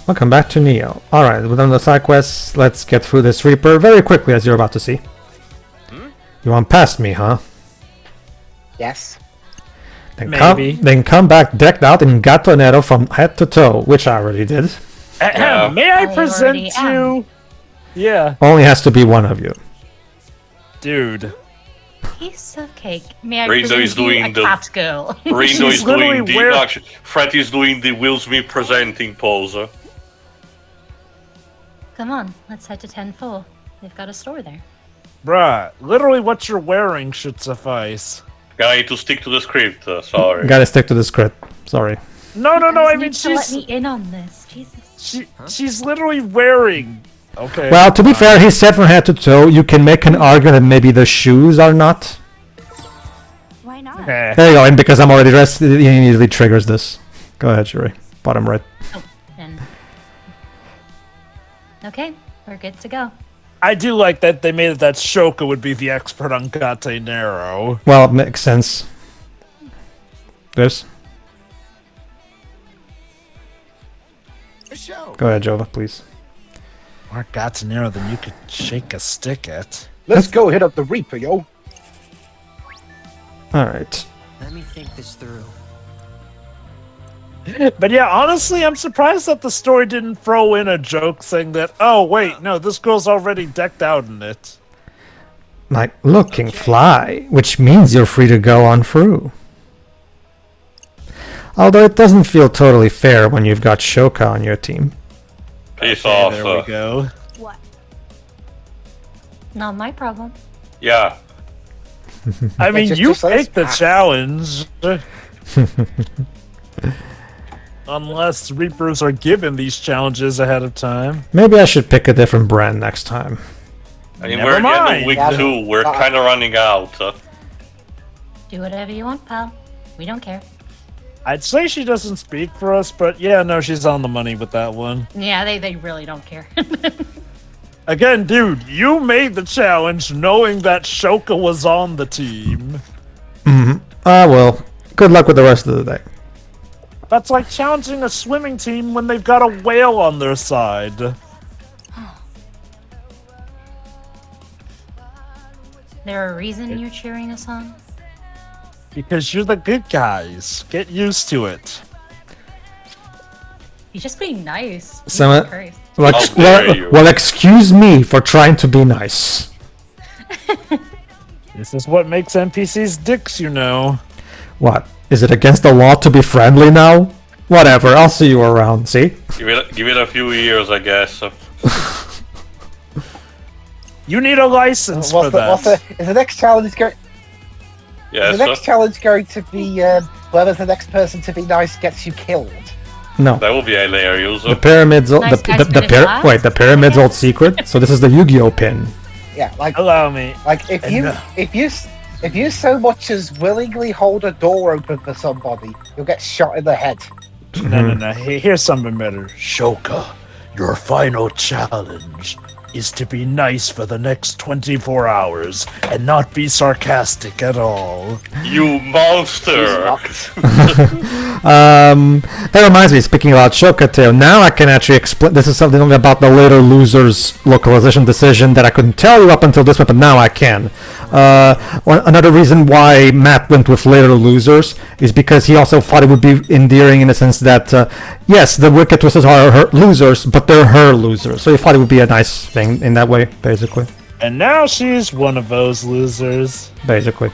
Welcome back to Neo. Alright, within the side quests, let's get through this Reaper very quickly, as you're about to see. You want past me, huh? Yes. Maybe. Then come back decked out in Gatonero from head to toe, which I already did. May I present you? Yeah. Only has to be one of you. Dude. Piece of cake. May I Rindo present is you doing a the cat girl? Rindo is doing the wearing... actually, Fred is doing the Will Smith presenting pose. Come on, let's head to 10-4. They've got a store there. Bruh, literally what you're wearing should suffice. I need to stick to the script, sorry. Gotta stick to the script. Sorry. No, I mean, she's... let me in on this, Jesus. She's literally wearing... Okay. Well, to be fair, he said from head to toe, you can make an argument that maybe the shoes are not. Why not? Okay. There you go, and because I'm already dressed, it immediately triggers this. Go ahead, Shuri. Bottom right. Oh, then... Okay, we're good to go. I do like that they made it that Shoka would be the expert on Gatenero. Well, it makes sense. This? Go ahead, Jova, please. More Gatenero than you could shake a stick at. Let's go hit up the Reaper, yo. Alright. Let me think this through. But yeah, honestly, I'm surprised that the story didn't throw in a joke saying that, oh, wait, no, this girl's already decked out in it. Like, looking fly, which means you're free to go on through. Although it doesn't feel totally fair when you've got Shoka on your team. Peace Okay, off. there we go. What? Not my problem. Yeah. I mean, just- you just let us picked the pass. challenge. Unless Reapers are given these challenges ahead of time. Maybe I should pick a different brand next time. I mean, Never we're at the end mind. of week Yeah. 2. We're kind of running out. Do whatever you want, pal. We don't care. I'd say she doesn't speak for us, but yeah, no, she's on the money with that one. Yeah, they really don't care. Again, dude, you made the challenge knowing that Shoka was on the team. Well, good luck with the rest of the day. That's like challenging a swimming team when they've got a whale on their side. There a reason you're cheering us on? Because you're the good guys. Get used to it. You're just being nice. Sama- Jesus Christ. Well, How dare you. well, excuse me for trying to be nice. This is what makes NPCs dicks, you know. What? Is it against the law to be friendly now? Whatever, I'll see you around, see? Give it a few years, I guess. You need a license for that. Is the next challenge going? Yes. Is the next challenge going to be whether the next person to be nice gets you killed? No. That would be hilarious. The pyramid's old, Nice guys finish last? wait, the pyramid's old secret. So this is the Yu-Gi-Oh pin. Yeah, like Allow me. if you so much as willingly hold a door open for somebody, you'll get shot in the head. No. Here's something better. Shoka, your final challenge is to be nice for the next 24 hours and not be sarcastic at all. You monster! That reminds me, speaking about Shokateo, now I can actually explain. This is something about the later loser's localization decision that I couldn't tell you up until this point, but now I can. Another reason why Matt went with later losers is because he also thought it would be endearing in the sense that, yes, the Wicked Twisters are her losers, but they're her losers. So he thought it would be a nice thing in that way, basically. And now she's one of those losers. Basically.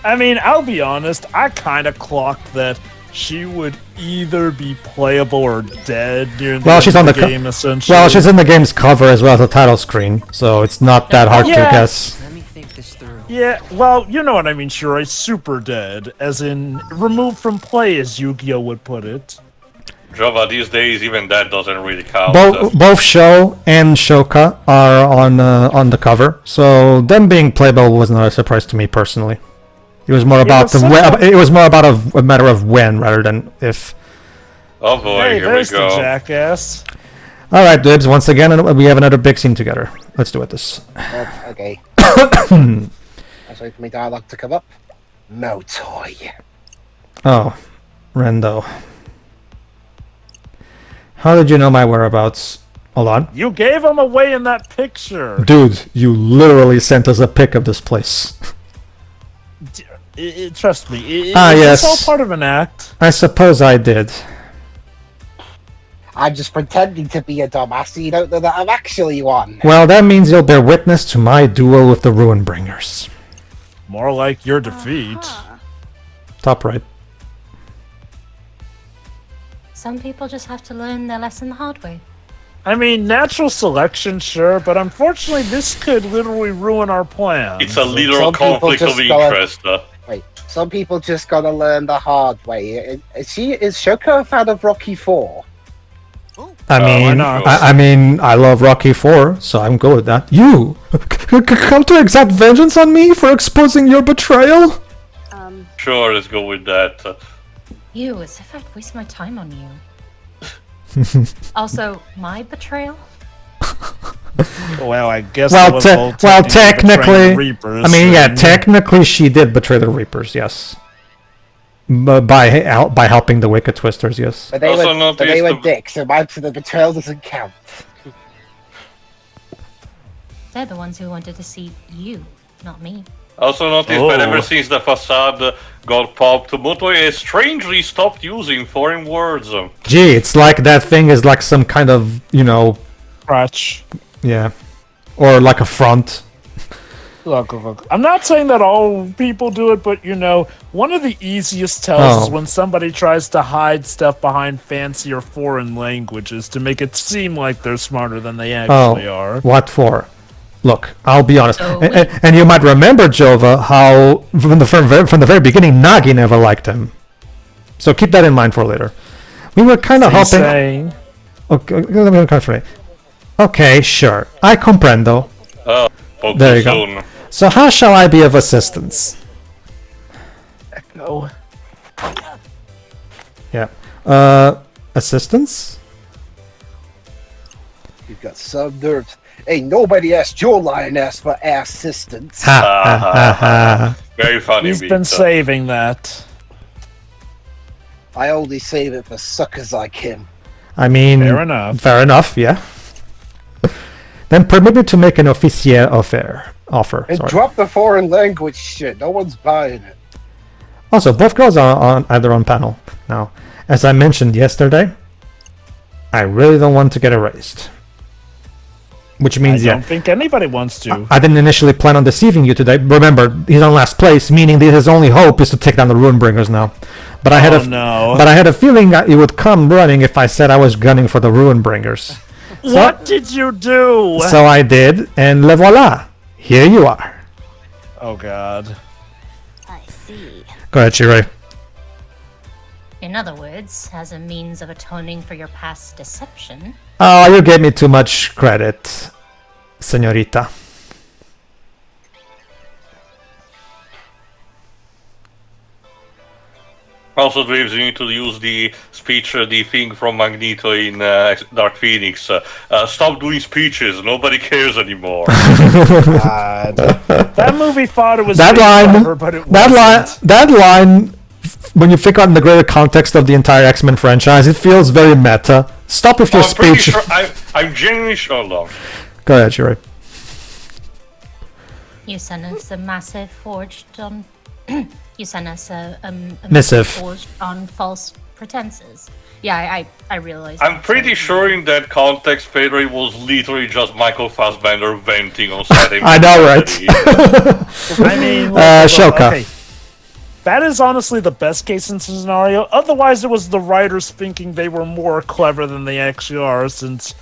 I mean, I'll be honest, I kind of clocked that she would either be playable or dead during the, She's on the game, essentially. Well, she's in the game's cover as well as the title screen, so it's not that hard to guess. Let me think this through. Yeah, well, you know what I mean, sure, super dead, as in removed from play, as Yu-Gi-Oh would put it. Java, these days, even that doesn't really count. Both Sho and Shoka are on the cover, so them being playable was not a surprise to me personally. It was more about it was more about a matter of when rather than if. Oh boy, Hey, here we there's the go. jackass. All right, Dibs. Once again, we have another big scene together. Let's do it. This. Okay. Let's wait for my dialogue to come up. Motoi. Oh, Rindo. How did you know my whereabouts? Hold on. You gave him away in that picture. Dude, you literally sent us a pic of this place. Trust me. Yes. It's all part of an act. I suppose I did. I'm just pretending to be a dumbass so you don't know that I'm actually one. Well, that means you'll bear witness to my duel with the Ruinbringers. More like your defeat. Top right. Some people just have to learn their lesson the hard way. I mean, natural selection, sure, but unfortunately, this could literally ruin our plans. It's a literal Some people conflict of just go- interest. Wait, some people just gotta learn the hard way. Is Shoko a fan of Rocky 4? I mean, why not? I mean, I love Rocky 4, so I'm good with that. You come to exact vengeance on me for exposing your betrayal? Sure, let's go with that. You, as if I'd waste my time on you. Also, my betrayal? Well, I guess. Well, it was all technically, betraying the Reapers, I mean, yeah, and- technically she did betray the Reapers, yes. By helping the Wicked Twisters, yes. But they Also were, noticed but they were the- dicks, so the betrayal doesn't count. They're the ones who wanted to see you, not me. Also noticed that ever since the facade got popped, Motoi has strangely stopped using foreign words. Gee, it's like that thing is like some kind of, crutch. yeah. Or like a front. Look. I'm not saying that all people do it, but one of the easiest tells is when somebody tries to hide stuff behind fancier foreign languages to make it seem like they're smarter than they actually are. What for? Look, I'll be honest. Oh, And you might remember, Jova, how from the very beginning, Nagi never liked him. So keep that in mind for later. We were kind of helping... Saying, Okay, let me confirm. Okay, sure. I comprendo. Spoke There too you go. soon. So how shall I be of assistance? Echo. Yeah. Assistance? You've got some nerves. Hey, nobody asked your lioness for assistance. Ha ha ha ha. Very funny. He's beat, been saving that. I only save it for suckers like him. I mean... Fair enough. Fair enough, yeah. Then permit me to make an officiel offer. And Sorry. drop the foreign language shit. No one's buying it. Also, both girls are either on panel. Now, as I mentioned yesterday, I really don't want to get erased. Which I means, don't think anybody wants to. I didn't initially plan on deceiving you today. Remember, he's on last place, meaning that his only hope is to take down the Ruinbringers now. But I had but I had a feeling that you would come running if I said I was gunning for the Ruinbringers. What did you do? So I did, and le voila, here you are. Oh God. I see. Go ahead, Shirei. In other words, as a means of atoning for your past deception, Oh, you gave me too much credit, señorita. Also, Draves, you need to use the speech, the thing from Magneto in Dark Phoenix. Stop doing speeches, nobody cares anymore. God. That movie thought it was That being line, clever, but it wasn't. that line, when you think on the greater context of the entire X-Men franchise, it feels very meta. Stop with your I'm pretty speech. sure. I'm genuinely sure. Hold on. Go ahead, Shirei. you sent us a massive forged on. You sent us a Missive. forged on false pretenses. Yeah, I realized. I'm pretty sure in that context, Pedro was literally just Michael Fassbender venting on Saturday. I know, right? I mean, Shoka. okay. That is honestly the best case scenario. Otherwise, it was the writers thinking they were more clever than they actually are, since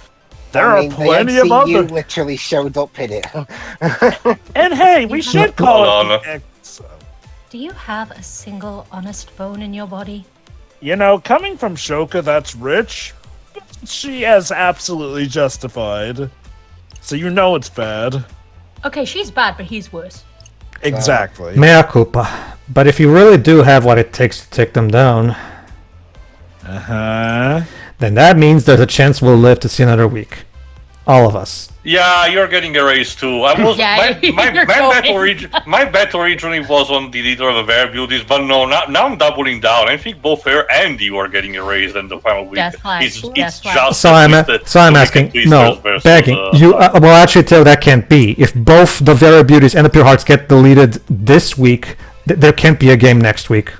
there are plenty of the MCU other. literally showed up in it. And hey, we should call Hold it. on. the X. Do you have a single honest bone in your body? Coming from Shoka, that's rich. But she is absolutely justified. So it's bad. Okay, she's bad, but he's worse. Exactly. Mea culpa. But if you really do have what it takes to take them down, Uh-huh. then that means there's a chance we'll live to see another week. All of us. Yeah, you're getting a raise too. I was Yeah, my you're bet going. my bet originally was on the leader of the Bear Beauties, but no, now I'm doubling down. I think both her and you are getting a raise in the final week. That's fine. It's That's fine. just So I'm asking. No, begging you. Well, actually, Taylor, that can't be. If both the Vera Beauties and the Pure Hearts get deleted this week, there can't be a game next week.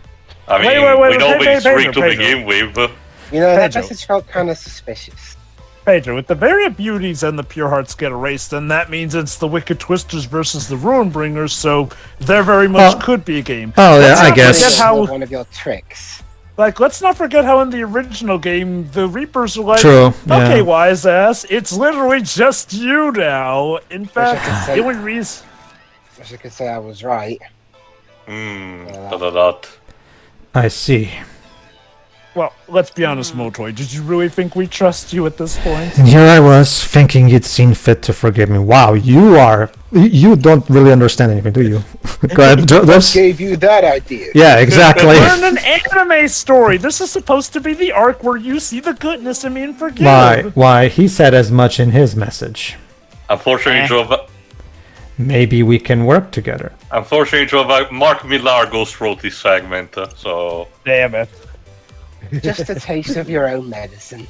I mean, wait, we know it's rigged to Pedro. begin with. You know, that Pedro. message felt kind of suspicious. Pedro, if the Very Beauties and the Pure Hearts get erased, then that means it's the Wicked Twisters versus the Ruinbringers, so there very much could be a game. Oh, yeah, Let's I not guess. forget how- One of your tricks. Like, let's not forget how in the original game, the Reapers were like, True, okay, yeah. wise ass, it's literally just you now. In I could fact, say- the only reason... Wish I could say I was right. Dot. I see. Well, let's be honest, Motoi, did you really think we trust you at this point? And here I was, thinking you'd seen fit to forgive me. Wow, you don't really understand anything, do you? Go ahead, What gave you that idea? Yeah, exactly. We're in an anime story. This is supposed to be the arc where you see the goodness in me and forgive. Why, he said as much in his message. Unfortunately, Joe. Maybe we can work together. Unfortunately, Joe. Mark Millar ghost wrote this segment, so. Damn it. Just a taste of your own medicine.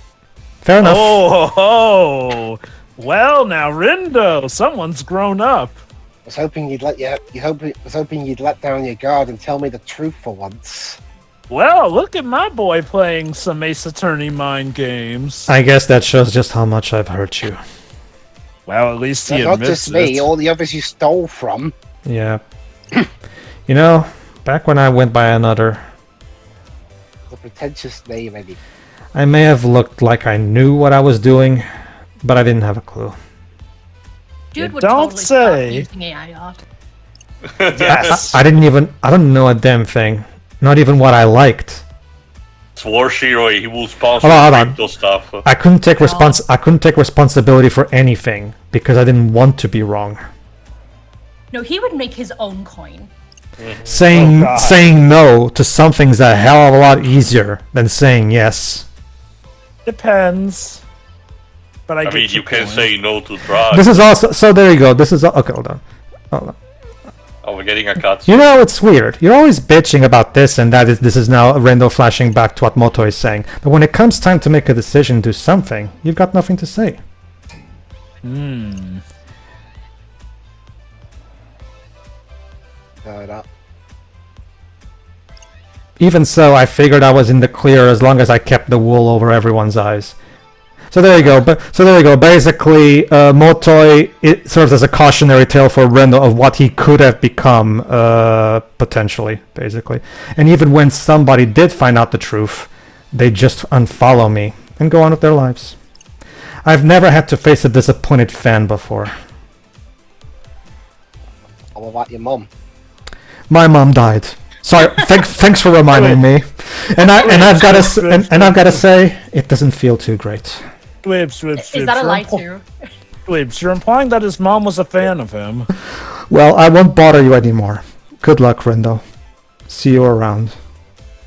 Fair enough. Oh, well now, Rindo, someone's grown up. I was hoping you'd let down your guard and tell me the truth for once. Well, look at my boy playing some Ace Attorney mind games. I guess that shows just how much I've hurt you. Well, at least he Not admits just me, it. all the others you stole from. Yeah. You know, back when I went by another, The pretentious name, Eddie. I may have looked like I knew what I was doing, but I didn't have a clue. Dude would don't totally say. stop using AI art. Yes. I don't know a damn thing. Not even what I liked. War Shiro, he will sponsor Hold on. crypto stuff. I couldn't take responsibility for anything because I didn't want to be wrong. No, he would make his own coin. Saying God. saying no to something's a hell of a lot easier than saying yes. Depends. But I I get mean, your you can point. say no to drugs. This is also so. There you go. This is okay. Hold on. Oh, we're getting a cut. You know, it's weird. You're always bitching about this and that. This is now Rindo flashing back to what Motoi is saying. But when it comes time to make a decision, do something, you've got nothing to say. Even so, I figured I was in the clear as long as I kept the wool over everyone's eyes. So there you go. Basically, Motoi, it serves as a cautionary tale for Rindo of what he could have become, potentially, basically. And even when somebody did find out the truth, they just unfollow me and go on with their lives. I've never had to face a disappointed fan before. How about your mum? My mom died. Sorry, thanks for reminding me. And I've got to say, it doesn't feel too great. Is Is that a lie too? You're implying that his mom was a fan of him. Well, I won't bother you anymore. Good luck, Rindo. See you around.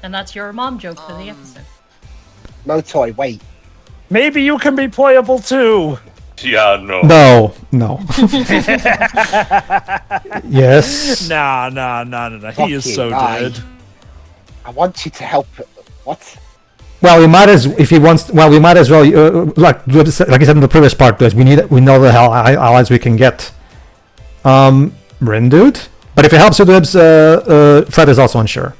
And that's your mom joke for the episode. Motoi, wait. Maybe you can be playable too. Yeah, no. No. Yes. Nah. He is Fuck so you, bye. dead. I want you to help. What? Well, we might as if he wants. Well, we might as well. Like I said in the previous part, we know the hell allies we can get. Rindude. But if it helps you, Dibs, Fred is also unsure.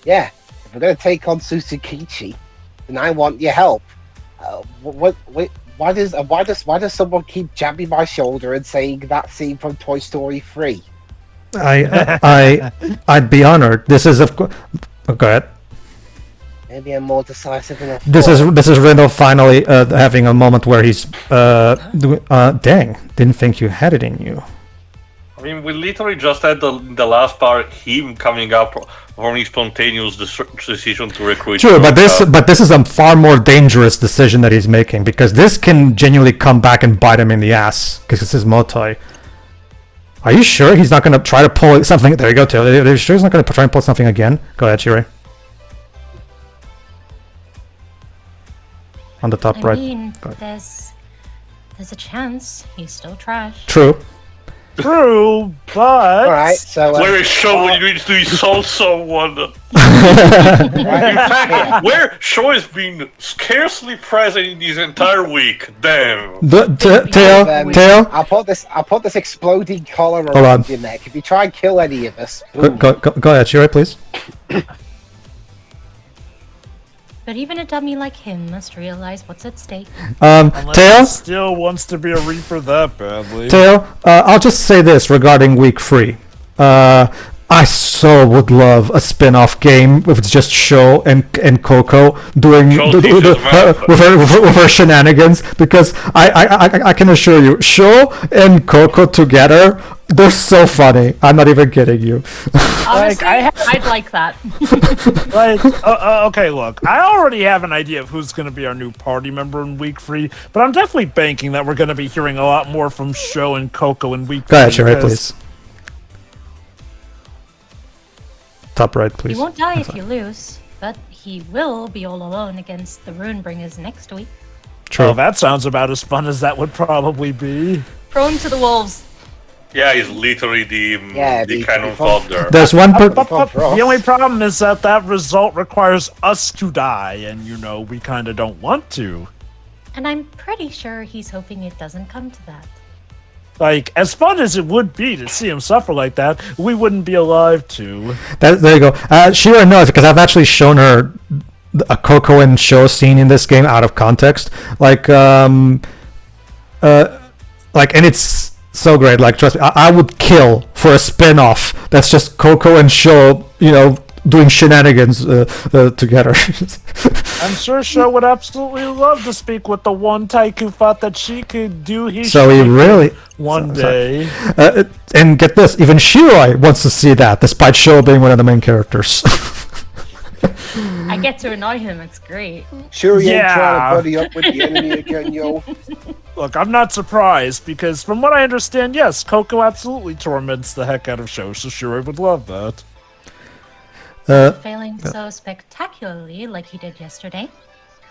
Yeah. If we're gonna take on Suzukichi, then I want your help. Why does someone keep jabbing my shoulder and saying that scene from Toy Story 3? I'd be honored. This is of course. Go ahead. Maybe I'm more decisive enough. This is Rindo finally having a moment where he's dang, didn't think you had it in you. I mean, we literally just had the last part, him coming up from his spontaneous decision to recruit. True, but Shouka. this is a far more dangerous decision that he's making because this can genuinely come back and bite him in the ass because this is Motoi. Are you sure he's not going to try to pull something? There you go, Taylor. Are you sure he's not going to try and pull something again? Go ahead, Shiri. On the top I right. mean, Go ahead. there's There's a chance. He's still trash. True. True, but Alright, so... Where is Shaw when you need to insult someone? In right, fact, where Shaw has been scarcely present in this entire week. Damn. Tail. I'll put this exploding collar Hold on. around your neck. If you try and kill any of us, boom. Go ahead, Shiro, please. But even a dummy like him must realize what's at stake. unless Tail. he still wants to be a Reaper that badly. Tail, I'll just say this regarding week 3. I so would love a spin-off game with just Sho and Coco doing Sho with her shenanigans, because I can assure you, Sho and Coco together, they're so funny. I'm not even kidding you. Honestly, I'd like that. Okay, look, I already have an idea of who's going to be our new party member in week 3, but I'm definitely banking that we're going to be hearing a lot more from Sho and Coco in week 3. Go ahead, Shiro, please. Top right, please. He won't die if you lose, but he will be all alone against the Runebringers next week. True. Oh, that sounds about as fun as that would probably be. Prone to the wolves. Yeah, he's literally the Kanon fodder. There's one The only problem is that result requires us to die, and we kind of don't want to. And I'm pretty sure he's hoping it doesn't come to that. Like, as fun as it would be to see him suffer like that, we wouldn't be alive to. there you go. Shira knows, because I've actually shown her a Coco and Sho scene in this game out of context. And it's so great. Like, trust me, I would kill for a spin-off that's just Coco and Sho, doing shenanigans together. I'm sure Sho would absolutely love to speak with the one tyke who thought that she could do his So he really one day. And get this, even Shiroi wants to see that, despite Sho being one of the main characters. I get to annoy him, it's great. Sure, you ain't Yeah. trying to buddy up with the enemy again, yo. Look, I'm not surprised, because from what I understand, yes, Coco absolutely torments the heck out of Sho, so sure I would love that. Failing so spectacularly like he did yesterday.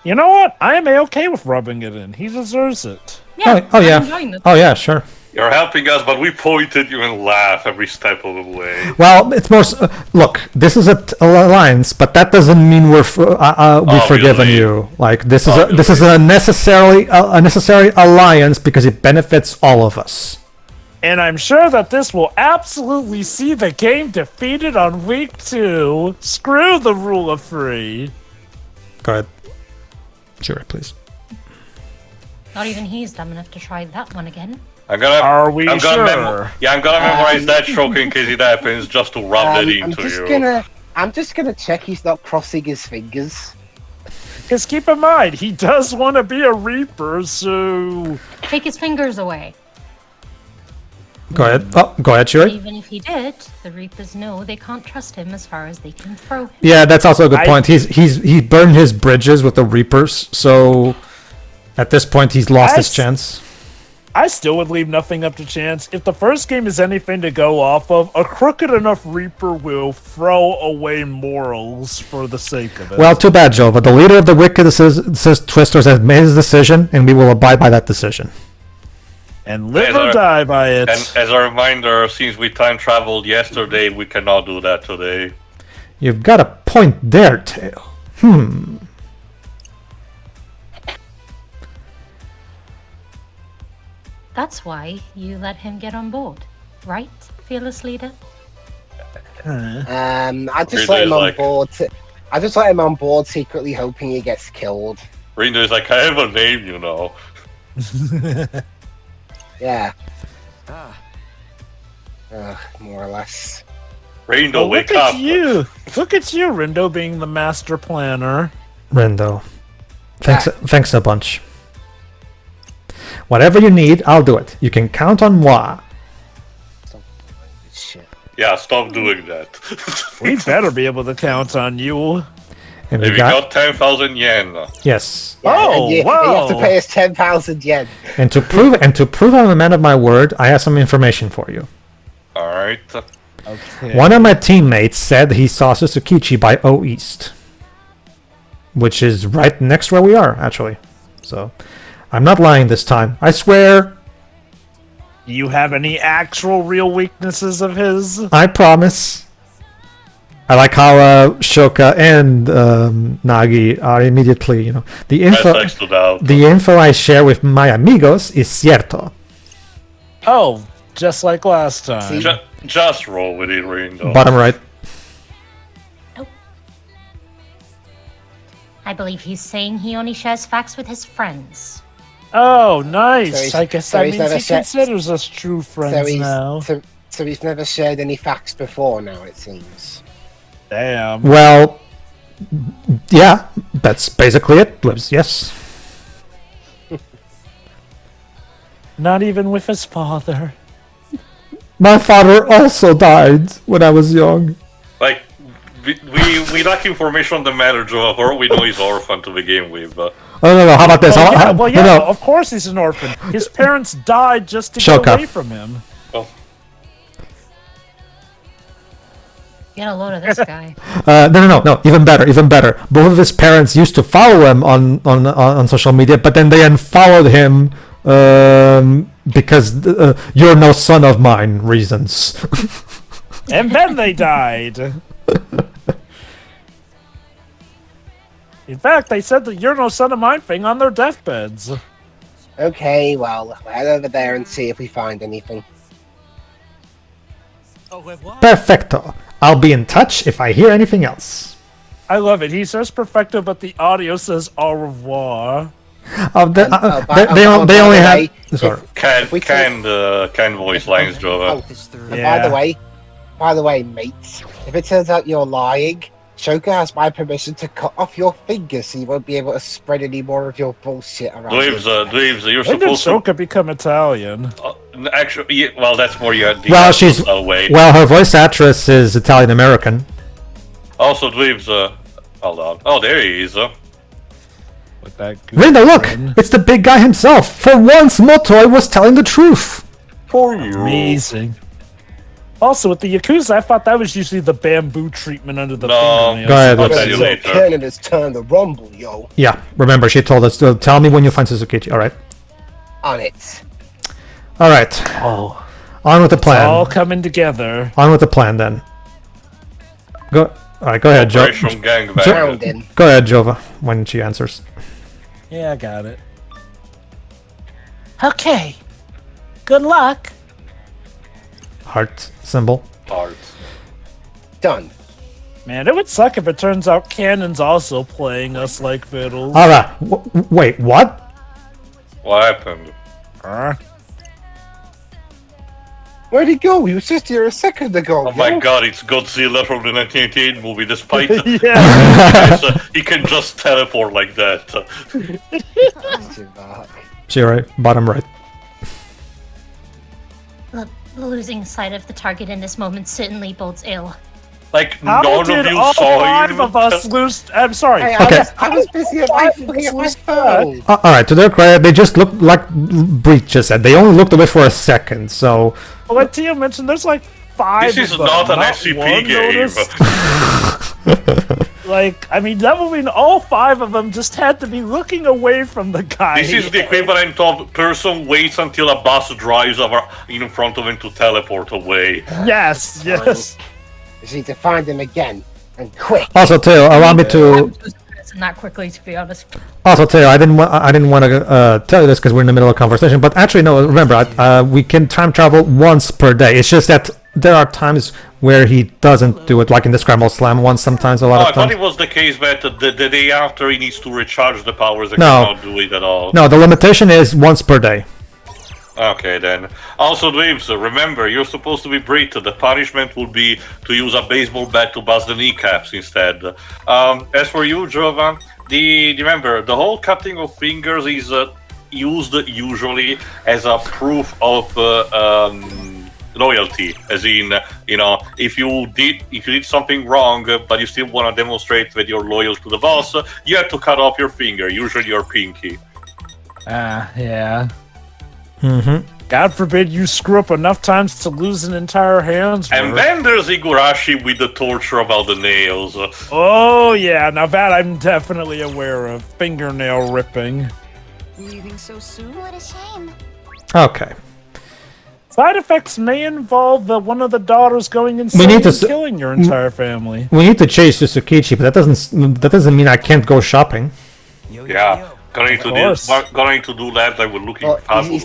You know what? I am okay with rubbing it in. He deserves it. Yeah, oh yeah. I'm enjoying this. Oh yeah, sure. You're helping us, but we point at you and laugh every step of the way. Well, it's more. Look, this is an alliance, but that doesn't mean we've forgiven you. Like this is a necessary alliance because it benefits all of us. And I'm sure that this will absolutely see the game defeated on week 2. Screw the rule of 3. Go ahead, Sure, please. Not even he's dumb enough to try that one again. Are we sure? I'm gonna memorize that stroke in case it happens, just to rub that into you. I'm just gonna check he's not crossing his fingers. Because keep in mind, he does want to be a Reaper, so... Take his fingers away. Go ahead. Oh, go ahead, Shuri. Even if he did, the Reapers know they can't trust him as far as they can throw him. Yeah, that's also a good point. He burned his bridges with the Reapers, so at this point he's lost his chance. I still would leave nothing up to chance. If the first game is anything to go off of, a crooked enough Reaper will throw away morals for the sake of it. Well, too bad, Joe, but the leader of the Wicked says Twisters has made his decision, and we will abide by that decision. And live or die by it. And as a reminder, since we time traveled yesterday, we cannot do that today. You've got a point there, Tail. That's why you let him get on board, right, fearless leader? I just let him on board. I just let him on board, secretly hoping he gets killed. Rindo is like, I have a name, you know. Yeah. More or less. Rindo, wake up! Look at you, Rindo, being the master planner. Rindo, thanks a bunch. Whatever you need, I'll do it. You can count on moi. Shit. Yeah, stop doing that. We better be able to count on you. And we got 10,000 yen. Yes. Yeah, and you have to pay us 10,000 yen. And to prove I'm a man of my word, I have some information for you. All right. Okay. One of my teammates said he saw Suzukichi by O East, which is right next where we are, actually. So, I'm not lying this time. I swear. Do you have any actual real weaknesses of his? I promise. I like how Shoka and Nagi are immediately, the info. That stood out. The info I share with my amigos is cierto. Oh, just like last time. Just roll with it, Rindo. Bottom right. I believe he's saying he only shares facts with his friends. Oh, nice. So I guess so that he's means never he shared- considers us true friends now. So he's never shared any facts before now, it seems. Damn. Well, yeah, that's basically it, Libs. Yes. Not even with his father. My father also died when I was young. Like, we lack information on the matter, Joe. All we know is orphan to begin with. But Oh no, how about this? Of course he's an orphan. His parents died just to Shoka. get away from him. Get a load of this guy. No. Even better. Both of his parents used to follow him on social media, but then they unfollowed him because you're no son of mine reasons. And then they died. In fact, they said that you're no son of mine thing on their deathbeds. Okay, well, we'll head over there and see if we find anything. Perfecto. I'll be in touch if I hear anything else. I love it. He says perfecto, but the audio says au revoir. They by only the have. way, Sorry. Can voice lines, Joe. This through. And Yeah. by the way, mates, if it turns out you're lying, Shoka has my permission to cut off your fingers so you won't be able to spread any more of your bullshit around. Dweebs, you're When did supposed to. Shoka become Italian? Actually, yeah, well, that's more your Well, she's way. well. Her voice actress is Italian American. Also, Dweebs, hold on. Oh, there he is. With that Rindo, look! grin. It's the big guy himself. For once, Motoi was telling the truth. For you. Amazing. Also, with the Yakuza, I thought that was usually the bamboo treatment under the No. fingernails. Go ahead, I'll let's- tell you later. Kanon has turned the rumble, yo. Yeah, remember she told us to tell me when you find Suzukichi. All right, On it. all right. Oh, On with the all plan. coming together. On with the plan then. Go. All right, go ahead, Joe. Operation Gangbang. Found him. Go ahead, Jova, when she answers. Yeah, I got it. Okay. Good luck. Heart symbol. Parts. Done. Man, it would suck if it turns out Kanon's also playing us like fiddles. All right. Wait, what? What happened? Where'd he go? He was just here a second ago. Oh my god, it's Godzilla from the 1988 movie, despite Yeah. he can just teleport like that. She right. Bottom right. Losing sight of the target in this moment certainly bodes ill. Like, How none did of you all saw five him. of us lose? I'm sorry. Hey, Okay. I was busy at my phone. All right. To their credit, they just looked like Breach just said. They only looked away for a second. So Well, like Tia mentioned, there's like five. This is of them, not an one SCP game. noticed. Like, I mean, that would mean all five of them just had to be looking away from the guy. This is the equivalent of person waits until a bus drives over in front of him to teleport away. Yes, yes. Just need to find him again, and quick. also, Teo, allow me to. Not quickly, to be honest. Also, Teo, I didn't want to tell you this because we're in the middle of a conversation. But actually, no. Remember, we can time travel once per day. It's just that there are times where he doesn't do it, like in the Scramble Slam once. Sometimes, a lot I of thought times. it was the case that the day after he needs to recharge the powers and No. cannot do it at all. No, the limitation is once per day. Okay then. Also, Dweebs, remember, you're supposed to be Brit. The punishment would be to use a baseball bat to bust the kneecaps instead. As for you, Jovan, remember, the whole cutting of fingers is used usually as a proof of loyalty, as in, if you did something wrong, but you still want to demonstrate that you're loyal to the boss, you have to cut off your finger, usually your pinky. Yeah. Mm-hmm. God forbid you screw up enough times to lose an entire hand's And worth. then there's Igurashi with the torture about the nails. Oh, yeah. Now that I'm definitely aware of. Fingernail ripping. Leaving so soon? What a shame. Okay. Side effects may involve one of the daughters going insane need to and killing your entire family. We need to chase Tsukichi, but that doesn't mean I can't go shopping. Yeah. Going to do that, I will look Well, fabulous.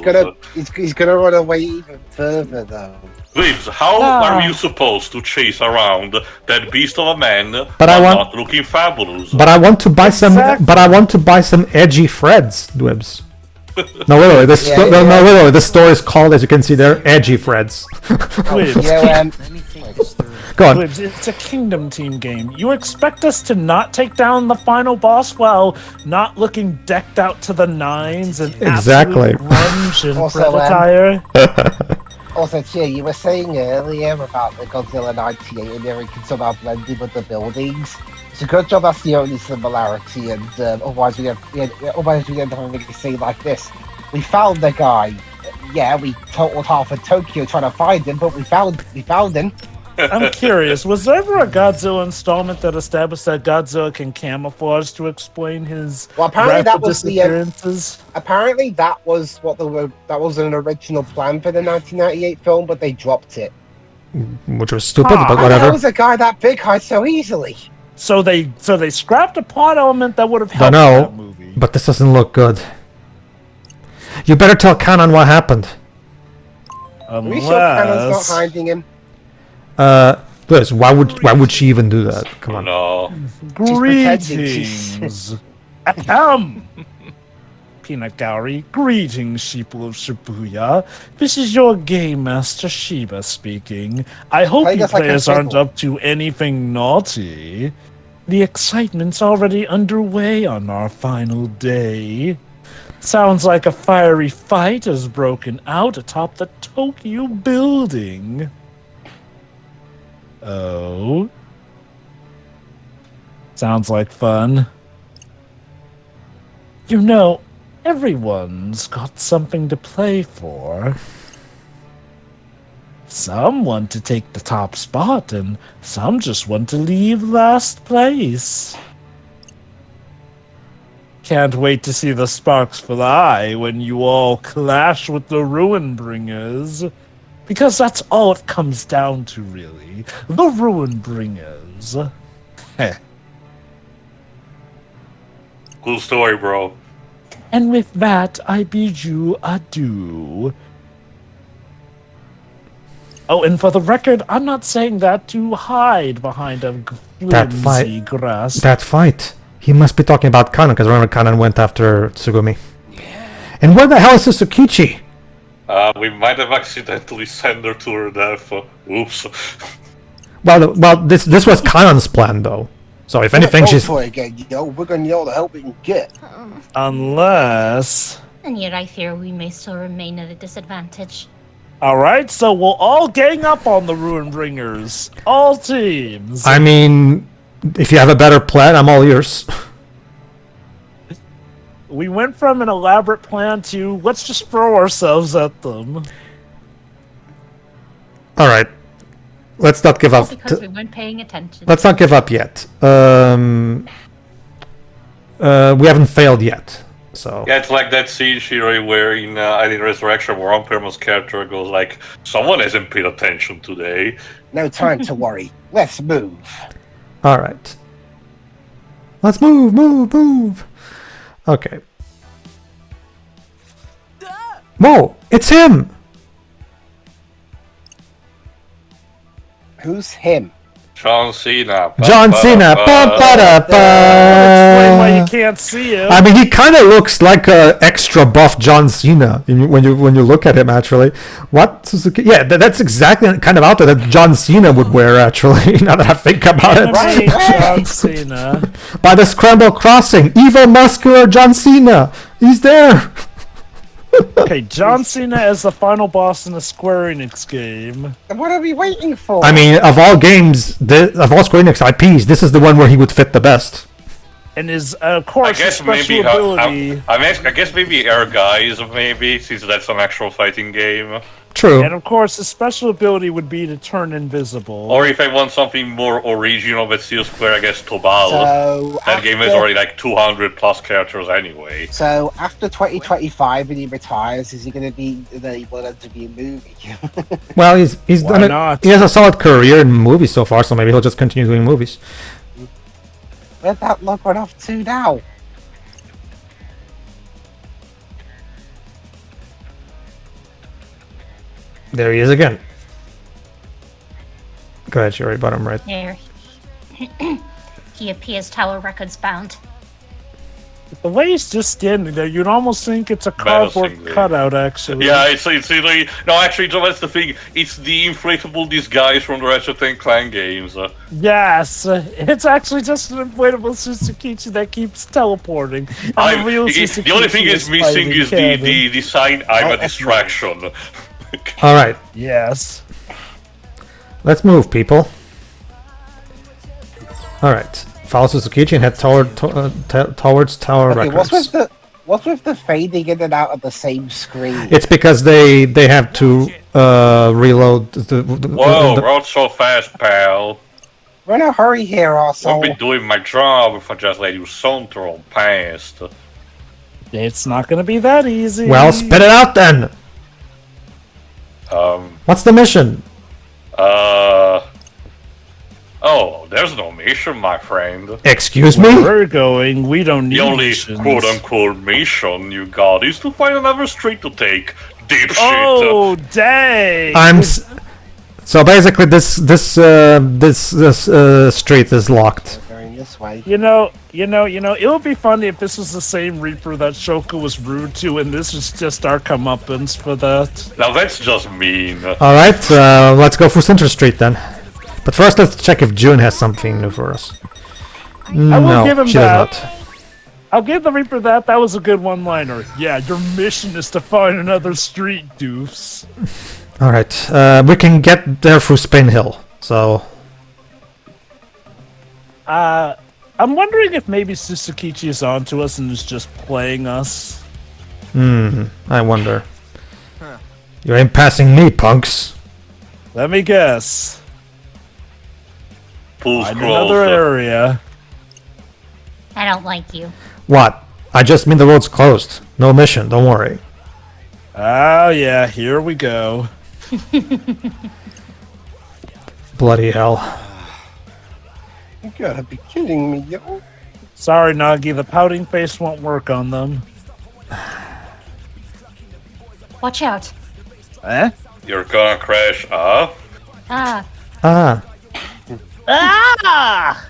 he's gonna run away even further though. Dweebs, how are you supposed to chase around that beast of a man not looking fabulous? But I want to buy some. But I want to buy some edgy Freds, Dwebs. No, literally, this store is called, as you can see there, Edgy Freds. Yeah, Let me think this through. Go on. It's a Kingdom Team game. You expect us to not take down the final boss while not looking decked out to the nines and Exactly. absolute grunge and Also, attire? Also, Chia, you were saying earlier about the Godzilla 98 and everything somehow blended with the buildings. It's a good job that's the only similarity, and otherwise we end up having to say like this. We found the guy. Yeah, we totaled half of Tokyo trying to find him, but we found him. I'm curious, was there ever a Godzilla installment that established that Godzilla can camouflage to explain his apparently that was disappearances? Apparently that was that was an original plan for the 1998 film, but they dropped it. Which was stupid, but How whatever. was a guy that big hide so easily? So they scrapped a plot element that would have helped Don't that know, movie. but this doesn't look good. You better tell Kanon what happened. Are we sure Kanon's not hiding him? Liz, why would she even do that? Come on. No. Greetings. Ahem. Peanut Gallery. Greetings, sheeple of Shibuya. This is your Game Master Shiba speaking. I hope you players aren't up to anything naughty. The excitement's already underway on our final day. Sounds like a fiery fight has broken out atop the Tokyo building. Oh. Sounds like fun. You know, everyone's got something to play for. Some want to take the top spot, and some just want to leave last place. Can't wait to see the sparks fly when you all clash with the Ruin Bringers. Because that's all it comes down to, really. The Ruin Bringers. Heh. Cool story, bro. And with that, I bid you adieu. Oh, and for the record, I'm not saying that to hide behind a flimsy grass. That fight. He must be talking about Kanon, because remember Kanon went after Tsugumi. Yeah. And where the hell is Tsukichi? We might have accidentally sent her to her death. Oops. Well, this was Kanon's plan, though. So if anything, she's... We're gonna need all the help we can get. Unless... And yet I fear we may still remain at a disadvantage. Alright, so we'll all gang up on the Ruin Bringers. All teams. I mean, if you have a better plan, I'm all ears. We went from an elaborate plan to let's just throw ourselves at them. Alright. Let's not give up. Because we weren't paying attention. Let's not give up yet. We haven't failed yet. So yeah, it's like that scene, Shiroi, where in Alien Resurrection, where Perma's character goes like, "Someone hasn't paid attention today." No time to worry. Let's move. All right. Let's move. Okay. Whoa! It's him. Who's him? John Cena. John Cena. Explain why you can't see him. I mean, he kind of looks like a extra buff John Cena when you look at him. Actually, what Suzuki? Yeah, that's exactly kind of outfit that John Cena would wear. Actually, now that I think about it. Right, John Cena. By the Scramble Crossing, evil muscular John Cena. He's there. Okay, John Cena as the final boss in a Square Enix game. And what are we waiting for? I mean, of all games, of all Square Enix IPs, this is the one where he would fit the best. And his, of course, I guess his special maybe ability. I guess maybe air guys, maybe, since that's an actual fighting game. True. And of course, his special ability would be to turn invisible. Or if I want something more original but still square, I guess Tobal. So That game is already like 200 plus characters anyway. So after 2025, when he retires, is he going to be able to be a movie? Well, he's Why done not? He has a solid career in movies so far, so maybe he'll just continue doing movies. Where'd that log run off to now? There he is again. Go ahead, Sherry, bottom right. There. He appears Tower Records bound. The way he's just standing there, you'd almost think it's a cardboard Menacingly. cutout, actually. Yeah, it's really... No, actually, Joe, that's the thing. It's the inflatable disguise from the Ratchet & Clank games. Yes, it's actually just an inflatable Suzukichi that keeps teleporting. And the real The only thing Suzukichi is missing fighting is Kanon. the sign, I'm a that's distraction. All right, Yes. let's move, people. All right, follow Suzukichi and head towards Tower Okay, Records. what's with the fading in and out of the same screen? It's because they have to reload the Whoa, road so fast, pal. We're in a hurry here, Won't also. be doing my job if I just let you saunter on past. It's not going to be that easy. Well, spit it out then. What's the mission? Oh, there's no mission, my friend. Excuse Where me? we're going, we don't need The only missions. quote-unquote mission you got is to find another street to take. Dipshit. Oh, dang! So basically, this street is locked. Going this way. You know, it would be funny if this was the same Reaper that Shoko was rude to, and this is just our comeuppance for that. Now that's just mean. All right, let's go for Center Street then. But first, let's check if June has something new for us. No, give him she that. does not. I'll give the Reaper that. That was a good one-liner. Yeah, your mission is to find another street, doofs. All right, we can get there through Spain Hill. So I'm wondering if maybe Suzukichi is onto us and is just playing us. I wonder. You ain't passing me, punks. Let me guess. Pull Find another area. I don't like you. What? I just mean the road's closed. No mission. Don't worry. Oh yeah, here we go. Bloody hell. You gotta be kidding me, yo. Sorry, Nagi, the pouting face won't work on them. Watch out. Eh? You're gonna crash, huh? Ah, Ah. Ah!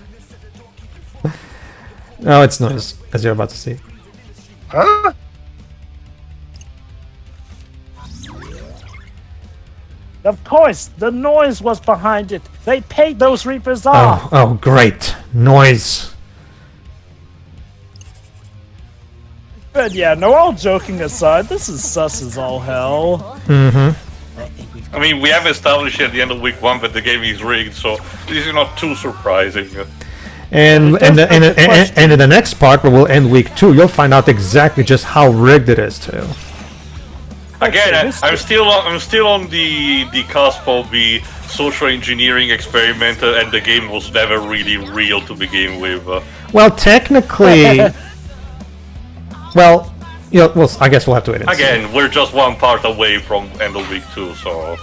No, it's noise, as you're about to see. Huh? Of course, the noise was behind it. They paid those Reapers off. Oh, great. Noise. But yeah, no, all joking aside, this is sus as all hell. I mean, we have established at the end of week 1 that the game is rigged, so this is not too surprising. And in the next part, where we'll end week 2, you'll find out exactly just how rigged it is too. Again, I'm still on the cusp of the social engineering experiment, and the game was never really real to begin with. Well, technically, well, I guess we'll have to wait and see. Again, we're just one part away from end of week 2, so...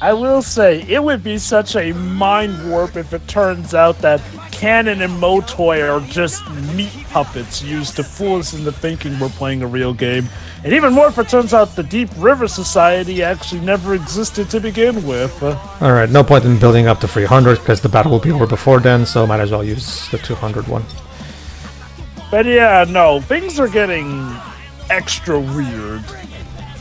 I will say, it would be such a mind warp if it turns out that Kanon and Motoi are just meat puppets used to fool us into thinking we're playing a real game. And even more if it turns out the Deep River Society actually never existed to begin with. Alright, no point in building up to 300, because the battle will be over before then, so might as well use the 200 one. But yeah, no, things are getting extra weird.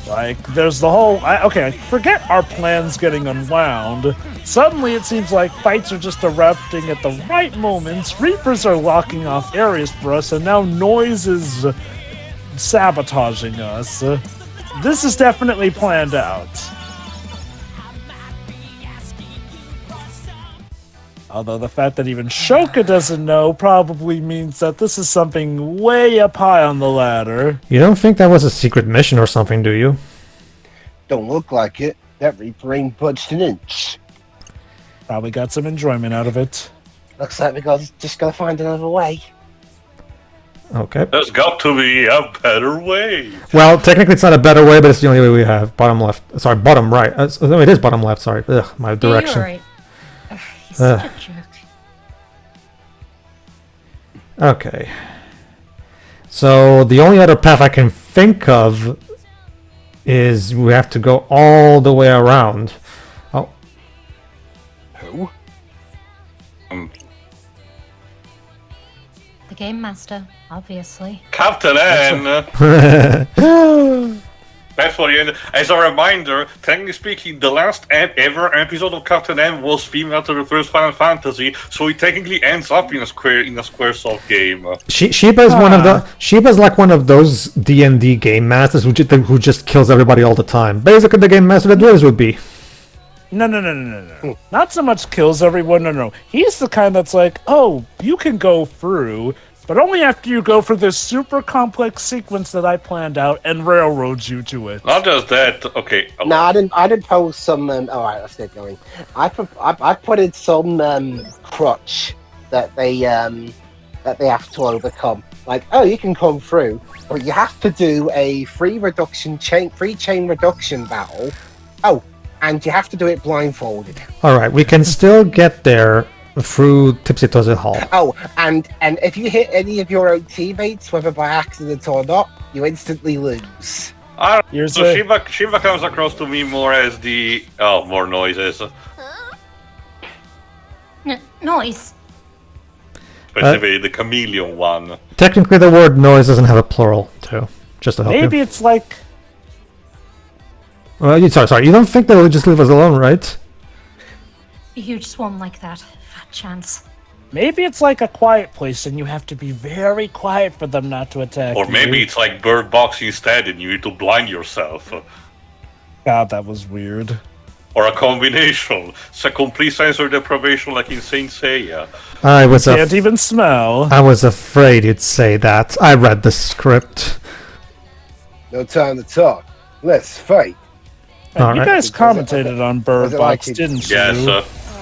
Like, there's the whole... okay, forget our plans getting unwound. Suddenly it seems like fights are just erupting at the right moments, Reapers are locking off areas for us, and now noise is sabotaging us. This is definitely planned out. Although the fact that even Shoka doesn't know probably means that this is something way up high on the ladder. You don't think that was a secret mission or something, do you? Don't look like it. That Reaper ain't budged an inch. Probably got some enjoyment out of it. Looks like we just gotta find another way. Okay. There's got to be a better way. Well, technically it's not a better way, but it's the only way we have. Bottom left. Sorry, bottom right. No, it is bottom left. Sorry. Ugh, my direction. Yeah, you're right. Ugh, he's such a jerk. Okay. So the only other path I can think of is we have to go all the way around. Oh, Who? The game master, obviously. Captain N. That's for you. As a reminder, technically speaking, the last ever episode of Captain N was female to the first Final Fantasy, so it technically ends up in a Squaresoft game. Sheba is one of the. Sheba's like one of those D&D game masters who just kills everybody all the time. Basically, the game master that Liz would be. No. Not so much kills everyone, no. He's the kind that's like, oh, you can go through, but only after you go through this super complex sequence that I planned out and railroads you to it. Not just that, okay. No, I didn't post some. Alright, let's get going. I put in some crutch that they have to overcome. Like, oh, you can come through, but you have to do a free chain reduction battle. Oh, and you have to do it blindfolded. Alright, we can still get there through Tipsy Tozy Hall. Oh, and if you hit any of your own teammates, whether by accident or not, you instantly lose. Here's So a- Shiva comes across to me more as the... Oh, more noises. Noise. Specifically the chameleon one. Technically, the word noise doesn't have a plural, too. Just to help Maybe you. it's like... Sorry. You don't think they'll just leave us alone, right? A huge swarm like that. Fat chance. Maybe it's like a quiet place and you have to be very quiet for them not to attack Or you. maybe it's like Bird Box instead and you need to blind yourself. God, that was weird. Or a combination. It's a complete sensory deprivation like in Saint Seiya. Can't even smell. I was afraid you'd say that. I read the script. No time to talk. Let's fight. And you Alright. guys commentated on Bird was it like Box, it- didn't you? Yes.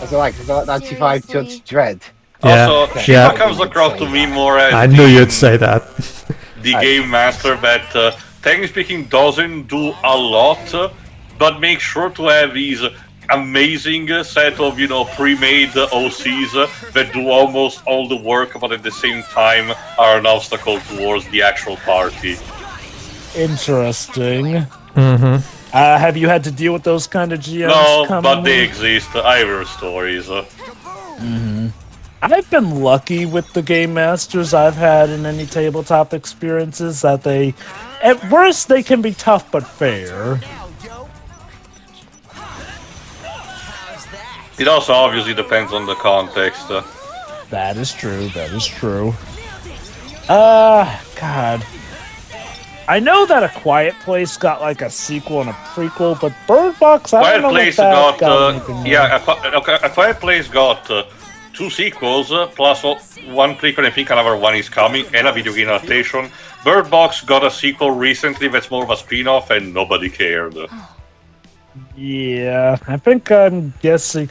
Was it like 95 Judge Dredd? Yeah, Also, Shiva yeah. comes across to me more as I knew you'd say that. the game master that, technically speaking, doesn't do a lot, but makes sure to have these amazing set of, pre-made OCs that do almost all the work, but at the same time are an obstacle towards the actual party. Interesting. Mm-hmm. Have you had to deal with those kind of GMs? No, commonly? but they exist. I hear stories. I've been lucky with the game masters I've had in any tabletop experiences that they, at worst, they can be tough but fair. It also obviously depends on the context. That is true. God. I know that A Quiet Place got like a sequel and a prequel, but Bird Box, I Quiet don't know Place if that got, anything more. A Quiet Place got 2 sequels, plus one prequel, and I think another one is coming, and a video game adaptation. Bird Box got a sequel recently that's more of a spin-off, and nobody cared. Yeah, I'm guessing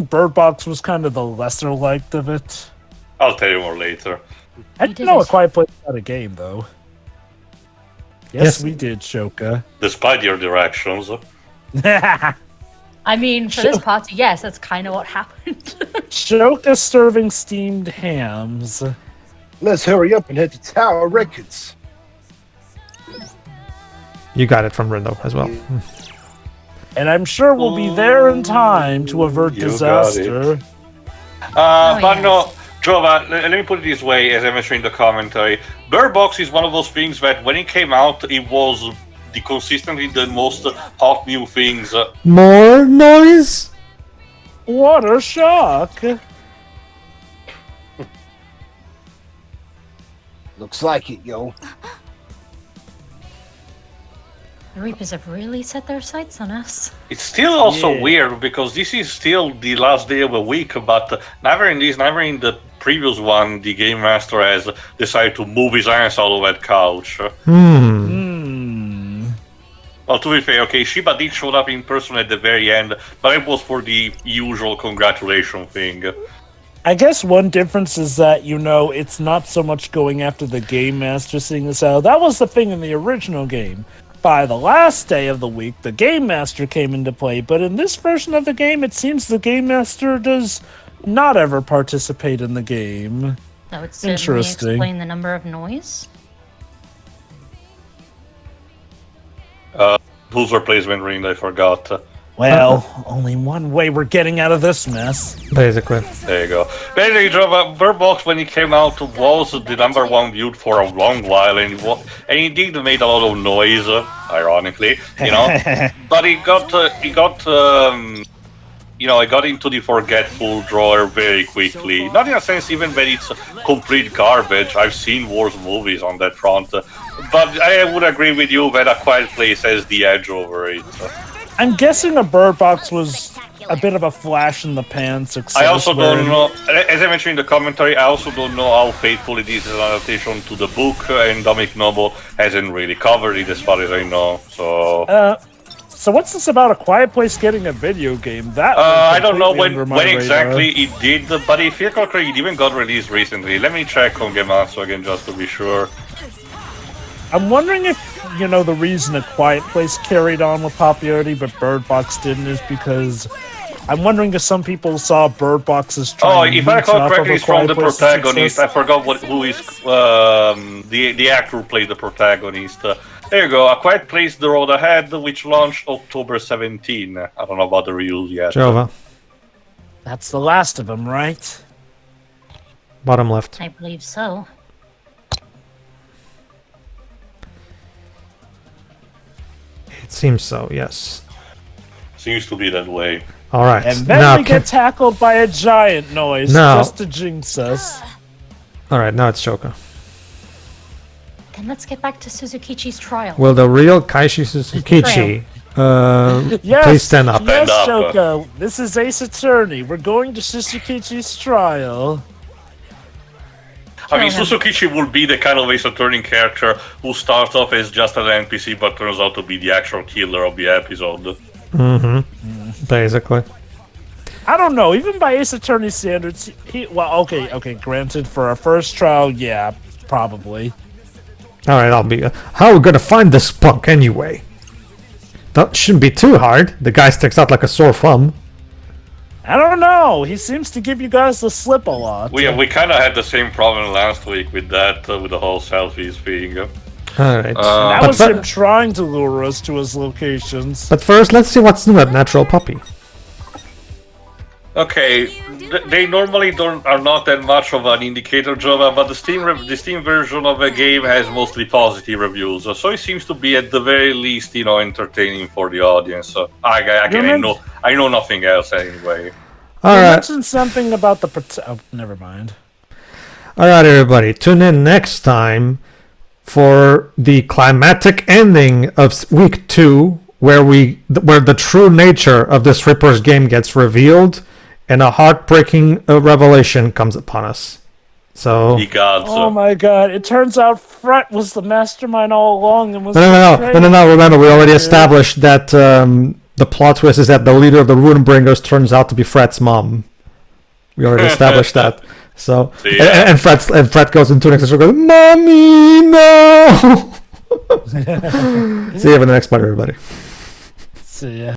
Bird Box was kind of the lesser liked of it. I'll tell you more later. I We didn't know A didn't. Quiet Place had a game, though. Yes, Yes. we did, Shoka. Despite your directions. I mean, for this party, yes, that's kind of what happened. Shoka serving steamed hams. Let's hurry up and head to Tower Records. You got it from Rindo as well. And I'm sure we'll be there in time to avert You got disaster. But yes. no, Jova, let me put it this way, as I mentioned in the commentary. Bird Box is one of those things that when it came out, it was consistently the most hot new things. More noise? What a shock! Looks like it, yo. The Reapers have really set their sights on us. It's still also Yeah. weird because this is still the last day of a week, but never in the previous one, the Game Master has decided to move his ass out of that couch. Well, to be fair, okay, Shiba did show up in person at the very end, but it was for the usual congratulation thing. I guess one difference is that, it's not so much going after the Game Master seeing us out. That was the thing in the original game. By the last day of the week, the Game Master came into play, but in this version of the game, it seems the Game Master does not ever participate in the game. That would certainly Interesting. explain the number of noise. Whose replacement ring, I forgot. Well, only one way we're getting out of this mess. Basically. There you go. Basically, Bird Box, when it came out, was the #1 viewed for a long while, and it did make a lot of noise, ironically, But it got into the forgetful drawer very quickly. Not in a sense even that it's complete garbage. I've seen worse movies on that front, but I would agree with you that A Quiet Place has the edge over it. I'm guessing a Bird Box was a bit of a flash in the pan success. I also don't know, as I mentioned in the commentary, I also don't know how faithful it is as an adaptation to the book, and Dominic Noble hasn't really covered it as far as I know, so... So what's this about A Quiet Place getting a video game? That I don't know completely under my when radar. exactly it did, but if you recall correctly, it even got released recently. Let me check on Gematsu again just to be sure. I'm wondering if, the reason A Quiet Place carried on with popularity but Bird Box didn't is because I'm wondering if some people saw Bird Box as trying to If I leech recall off correctly, of A it's from Quiet the Place's protagonist. success. I forgot who is the actor who played the protagonist. There you go, A Quiet Place: The Road Ahead, which launched October 17. I don't know about the reviews yet. Jova. That's the last of them, right? Bottom left. I believe so. It seems so, yes. Seems to be that way. Alright. And then Now, we get tackled by a giant noise No. just to jinx us. Alright, now it's Shoka. Then let's get back to Suzukichi's trial. Will the real Kaishi Suzukichi Yes, please stand up? Yes, Stand up. Shoko. This is Ace Attorney. We're going to Suzukichi's trial. I mean, Kill him. Suzukichi will be the kind of Ace Attorney character who starts off as just an NPC but turns out to be the actual killer of the episode. Basically. I don't know. Even by Ace Attorney standards, okay. Granted, for our first trial, yeah, probably. Alright, I'll be... how are we gonna find this punk anyway? That shouldn't be too hard. The guy sticks out like a sore thumb. I don't know. He seems to give you guys the slip a lot. We kind of had the same problem last week with that, with the whole selfies thing. Alright. That but, was him trying to lure us to his locations. but first, let's see what's new at Natural Puppy. Okay, they normally are not that much of an indicator, Jova, but the Steam version of the game has mostly positive reviews, so it seems to be at the very least, entertaining for the audience. I know nothing else anyway. You Alright. mentioned something about the... oh, never mind. Alright, everybody. Tune in next time for the climactic ending of week 2, where the true nature of this Ripper's game gets revealed, and a heartbreaking revelation comes upon us. So... The gods. Oh my god, it turns out Fret was the mastermind all along and was... No. Remember, we already established that the plot twist is that the leader of the Runebringers turns out to be Fret's mom. We already established that. So Yeah. and Fret goes into an and goes, "Mommy, no!" See you in the next part, everybody. See ya.